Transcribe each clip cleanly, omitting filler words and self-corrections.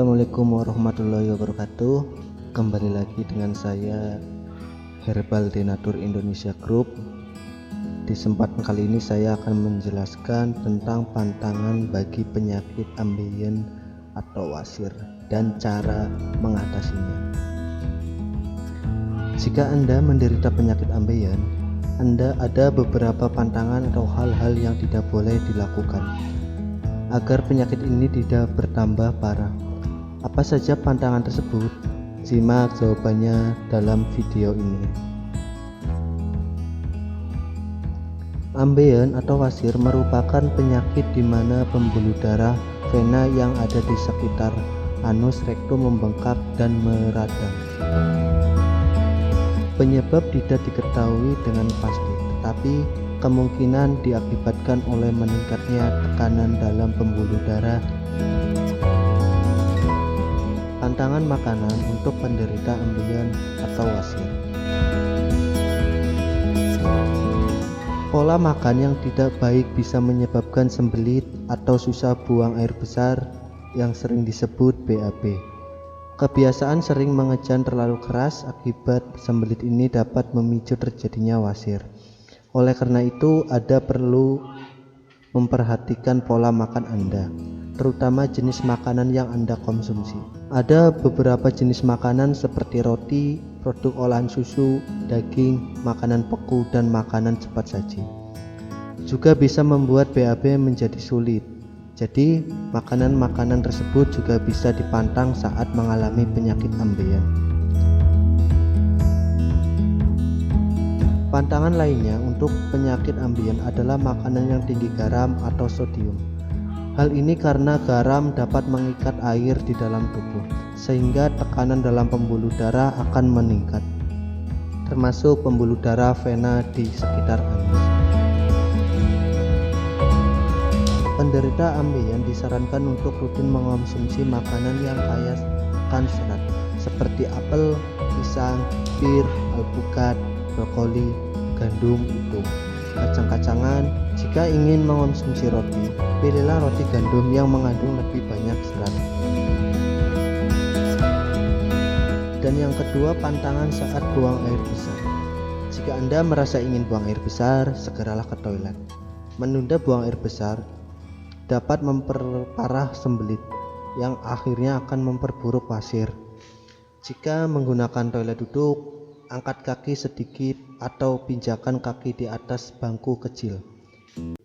Assalamualaikum warahmatullahi wabarakatuh. Kembali lagi dengan saya Herbal Denatur Indonesia Group. Di kesempatan kali ini saya akan menjelaskan tentang pantangan bagi penyakit ambeien atau wasir dan cara mengatasinya. Jika Anda menderita penyakit ambeien, ada beberapa pantangan atau hal-hal yang tidak boleh dilakukan agar penyakit ini tidak bertambah parah. Apa saja pantangan tersebut? Simak jawabannya dalam video ini. Ambeien atau wasir merupakan penyakit di mana pembuluh darah vena yang ada di sekitar anus rektum membengkak dan meradang. Penyebab tidak diketahui dengan pasti, tetapi kemungkinan diakibatkan oleh meningkatnya tekanan dalam pembuluh darah. Pantangan makanan untuk penderita ambeien atau wasir. Pola makan yang tidak baik bisa menyebabkan sembelit atau susah buang air besar yang sering disebut BAB. Kebiasaan sering mengejan terlalu keras akibat sembelit ini dapat memicu terjadinya wasir. Oleh karena itu, Anda perlu memperhatikan pola makan Anda, terutama jenis makanan yang Anda konsumsi. Ada beberapa jenis makanan seperti roti, produk olahan susu, daging, makanan beku, dan makanan cepat saji. Juga bisa membuat BAB menjadi sulit. Jadi, makanan-makanan tersebut juga bisa dipantang saat mengalami penyakit ambeien. Pantangan lainnya untuk penyakit ambeien adalah makanan yang tinggi garam atau sodium. Hal ini karena garam dapat mengikat air di dalam tubuh, sehingga tekanan dalam pembuluh darah akan meningkat, termasuk pembuluh darah vena di sekitar anus. Penderita ambeien disarankan untuk rutin mengonsumsi makanan yang kaya akan serat, seperti apel, pisang, pir, alpukat, brokoli, gandum utuh, kacang-kacangan. Jika ingin mengonsumsi roti, pilihlah roti gandum yang mengandung lebih banyak serat. Dan yang kedua, pantangan saat buang air besar. Jika Anda merasa ingin buang air besar, segeralah ke toilet. Menunda buang air besar dapat memperparah sembelit yang akhirnya akan memperburuk wasir. Jika menggunakan toilet duduk, angkat kaki sedikit atau pinjakan kaki di atas bangku kecil.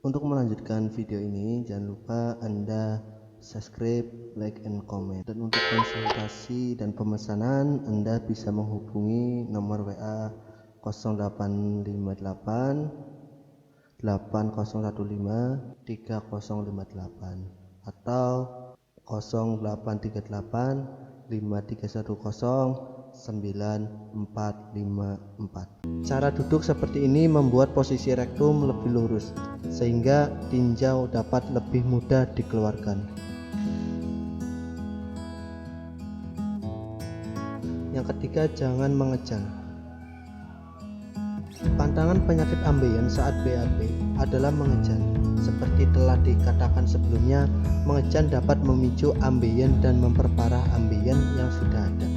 Untuk melanjutkan video ini, jangan lupa Anda subscribe, like, and comment. Dan untuk konsultasi dan pemesanan, Anda bisa menghubungi nomor WA 0858 8015 3058 atau 0838 5310 9454. Cara duduk seperti ini membuat posisi rektum lebih lurus, sehingga tinjau dapat lebih mudah dikeluarkan. Yang ketiga, jangan mengejan. Pantangan penyakit ambeien saat BAB adalah mengejan. Seperti telah dikatakan sebelumnya, mengejan dapat memicu ambeien dan memperparah ambeien yang sudah ada.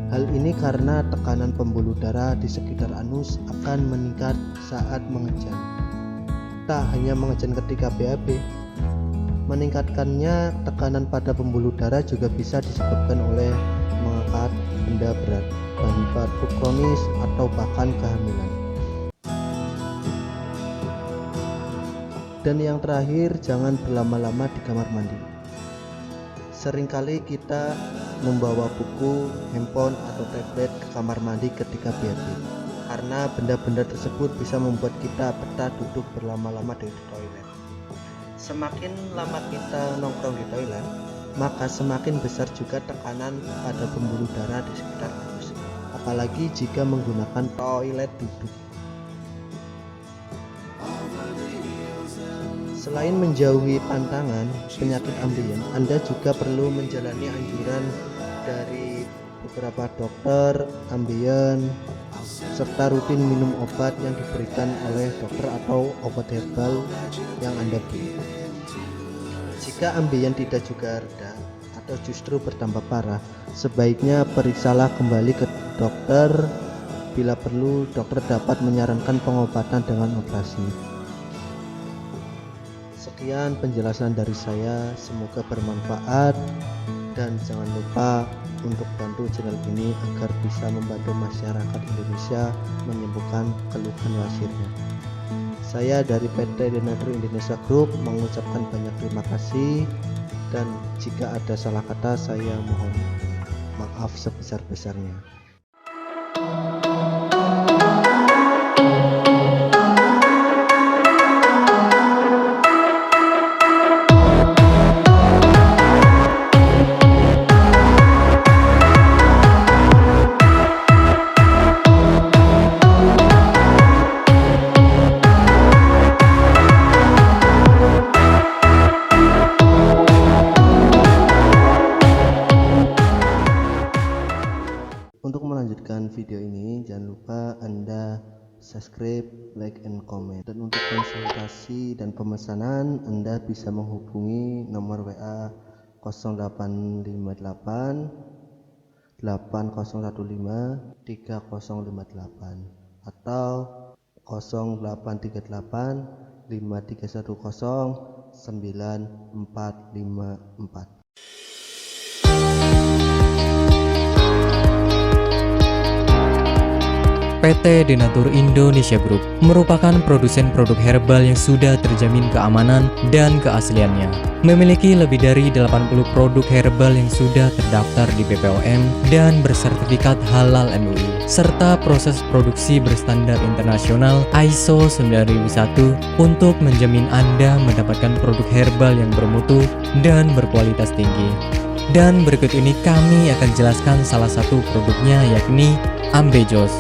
Hal ini karena tekanan pembuluh darah di sekitar anus akan meningkat saat mengejan. Tak hanya mengejan ketika BAB, meningkatkannya tekanan pada pembuluh darah juga bisa disebabkan oleh mengangkat benda berat, batuk kronis, atau bahkan kehamilan. Dan yang terakhir, jangan berlama-lama di kamar mandi. Seringkali kita membawa buku, handphone, atau tablet ke kamar mandi ketika BAB, karena benda-benda tersebut bisa membuat kita betah duduk berlama-lama di toilet. Semakin lama kita nongkrong di toilet, maka semakin besar juga tekanan pada pembuluh darah di sekitar anus, apalagi jika menggunakan toilet duduk. Selain menjauhi pantangan penyakit ambeien, Anda juga perlu menjalani anjuran dari beberapa dokter ambeien, serta rutin minum obat yang diberikan oleh dokter atau obat herbal yang Anda beli. Jika ambeien tidak juga reda atau justru bertambah parah, sebaiknya periksalah kembali ke dokter. Bila perlu, dokter dapat menyarankan pengobatan dengan operasi. Sekian penjelasan dari saya, semoga bermanfaat, dan jangan lupa untuk bantu channel ini agar bisa membantu masyarakat Indonesia menyembuhkan keluhan wasirnya. Saya dari PT Denatur Indonesia Group mengucapkan banyak terima kasih, dan jika ada salah kata saya mohon maaf sebesar-besarnya. Untuk melanjutkan video ini, jangan lupa Anda subscribe, like, and comment. Dan untuk konsultasi dan pemesanan, Anda bisa menghubungi nomor WA 0858 8015 3058 atau 0838 5310 9454. PT Denatur Indonesia Group merupakan produsen produk herbal yang sudah terjamin keamanan dan keasliannya. Memiliki lebih dari 80 produk herbal yang sudah terdaftar di BPOM dan bersertifikat halal MUI, serta proses produksi berstandar internasional ISO 9001 untuk menjamin Anda mendapatkan produk herbal yang bermutu dan berkualitas tinggi. Dan berikut ini kami akan jelaskan salah satu produknya, yakni Ambejos.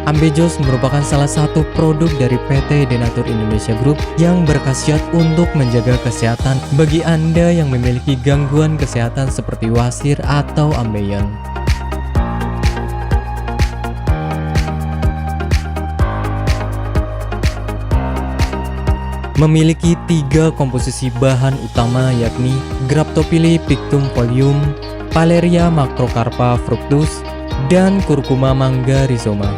Ambejos merupakan salah satu produk dari PT Denatur Indonesia Group yang berkhasiat untuk menjaga kesehatan bagi Anda yang memiliki gangguan kesehatan seperti wasir atau ambeien. Memiliki 3 komposisi bahan utama, yakni Graptophylla pictum folium, Paleria macrocarpa fructus, dan Curcuma mangga rhizoma.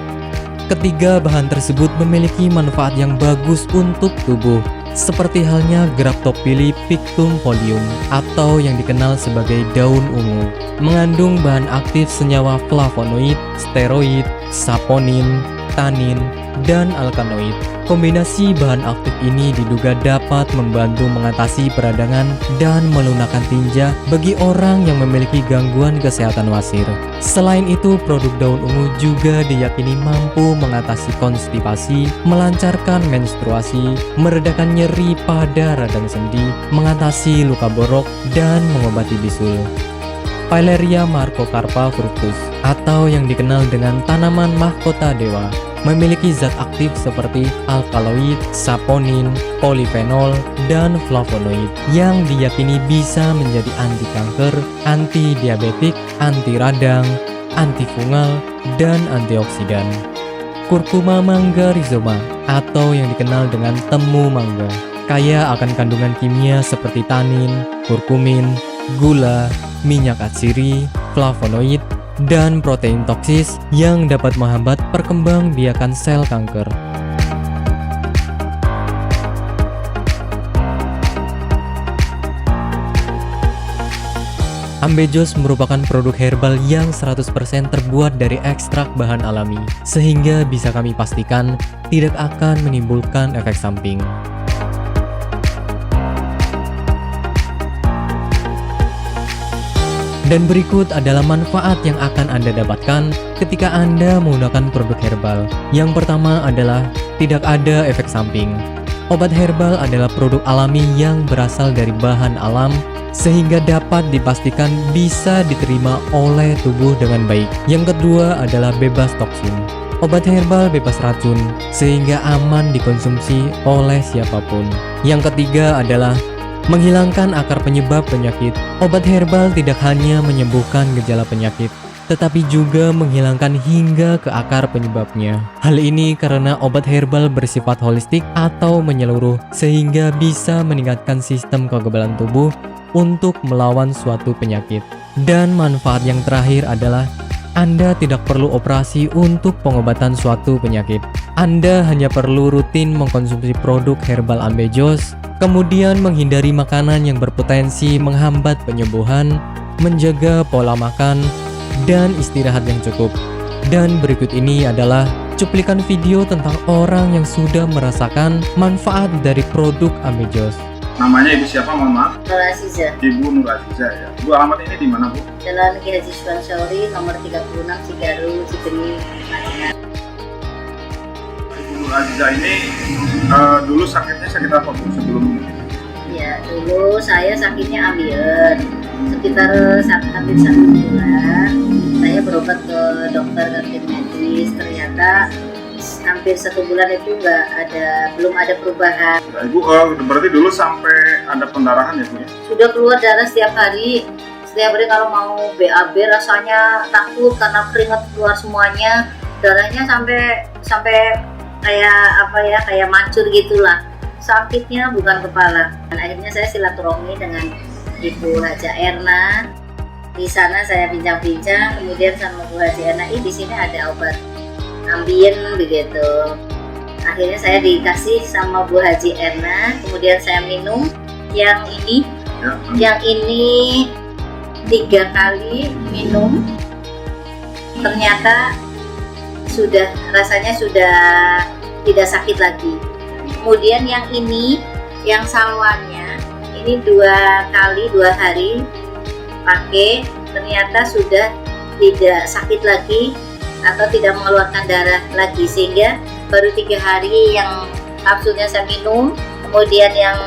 Ketiga bahan tersebut memiliki manfaat yang bagus untuk tubuh, seperti halnya Graptophylla pictum folium atau yang dikenal sebagai daun ungu, mengandung bahan aktif senyawa flavonoid, steroid, saponin, tanin, dan alkaloid. Kombinasi bahan aktif ini diduga dapat membantu mengatasi peradangan dan melunakkan tinja bagi orang yang memiliki gangguan kesehatan wasir. Selain itu, produk daun ungu juga diyakini mampu mengatasi konstipasi, melancarkan menstruasi, meredakan nyeri pada radang sendi, mengatasi luka borok, dan mengobati bisul. Paleria macrocarpa fructus atau yang dikenal dengan tanaman mahkota dewa memiliki zat aktif seperti alkaloid, saponin, polifenol, dan flavonoid yang diyakini bisa menjadi anti kanker, anti diabetik, anti radang, antifungal, dan antioksidan. Curcuma mangga rhizoma atau yang dikenal dengan temu mangga kaya akan kandungan kimia seperti tanin, kurkumin, gula, minyak atsiri, flavonoid, dan protein toksis yang dapat menghambat perkembangbiakan sel kanker. Ambejos merupakan produk herbal yang 100% terbuat dari ekstrak bahan alami, sehingga bisa kami pastikan tidak akan menimbulkan efek samping. Dan berikut adalah manfaat yang akan Anda dapatkan ketika Anda menggunakan produk herbal. Yang pertama adalah tidak ada efek samping. Obat herbal adalah produk alami yang berasal dari bahan alam, sehingga dapat dipastikan bisa diterima oleh tubuh dengan baik. Yang kedua adalah bebas toksin. Obat herbal bebas racun, sehingga aman dikonsumsi oleh siapapun. Yang ketiga adalah menghilangkan akar penyebab penyakit. Obat herbal tidak hanya menyembuhkan gejala penyakit, tetapi juga menghilangkan hingga ke akar penyebabnya. Hal ini karena obat herbal bersifat holistik atau menyeluruh, sehingga bisa meningkatkan sistem kekebalan tubuh untuk melawan suatu penyakit. Dan manfaat yang terakhir adalah Anda tidak perlu operasi untuk pengobatan suatu penyakit. Anda hanya perlu rutin mengkonsumsi produk herbal Ambejos, kemudian menghindari makanan yang berpotensi menghambat penyembuhan, menjaga pola makan, dan istirahat yang cukup. Dan berikut ini adalah cuplikan video tentang orang yang sudah merasakan manfaat dari produk Ambejos. Namanya Ibu siapa, mohon maaf? Nur Aziza, Ibu Nur Aziza ya. Bu, alamat ini di mana, Bu? Jalan Ki Haji Suwansori, nomor 36, Cigaru, Cibeni, Madinah. Ibu Nur Aziza ini dulu sakitnya sakit apa, Bu, sebelum ini? Ya, dulu saya sakitnya ambeien. Sekitar hampir 1 bulan, saya berobat ke dokter ke medis. Ternyata hampir 1 bulan itu belum ada perubahan. Ya, Ibu berarti dulu sampai ada pendarahan ya, Bu ya? Sudah keluar darah setiap hari. Setiap hari kalau mau BAB rasanya takut karena keringat keluar semuanya. Darahnya sampai kayak mancur gitulah. Sakitnya bukan kepala. Dan akhirnya saya silaturahmi dengan Ibu Haja Erna. Di sana saya bincang-bincang, kemudian sama Bu Haji Erna, di sini ada obat ambien begitu. Akhirnya saya dikasih sama Bu Haji Erna, kemudian saya minum yang ini. Ya. Yang ini 3 kali minum, ternyata rasanya sudah tidak sakit lagi. Kemudian yang ini, yang salwannya, ini 2 kali 2 hari pakai, ternyata sudah tidak sakit lagi atau tidak mengeluarkan darah lagi, sehingga baru 3 hari yang kapsulnya saya minum, kemudian yang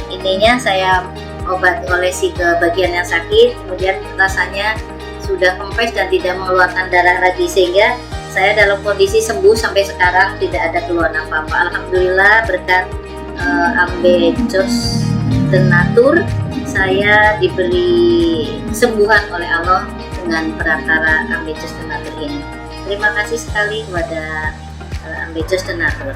ininya saya obat olesi ke bagian yang sakit, kemudian rasanya sudah kempes dan tidak mengeluarkan darah lagi, sehingga saya dalam kondisi sembuh sampai sekarang, tidak ada keluhan apa-apa. Alhamdulillah berkat Ambejos Tenatur, saya diberi kesembuhan oleh Allah dengan perantara Ambejos Tenatur ini. Terima kasih sekali kepada Ambejos Tenatur.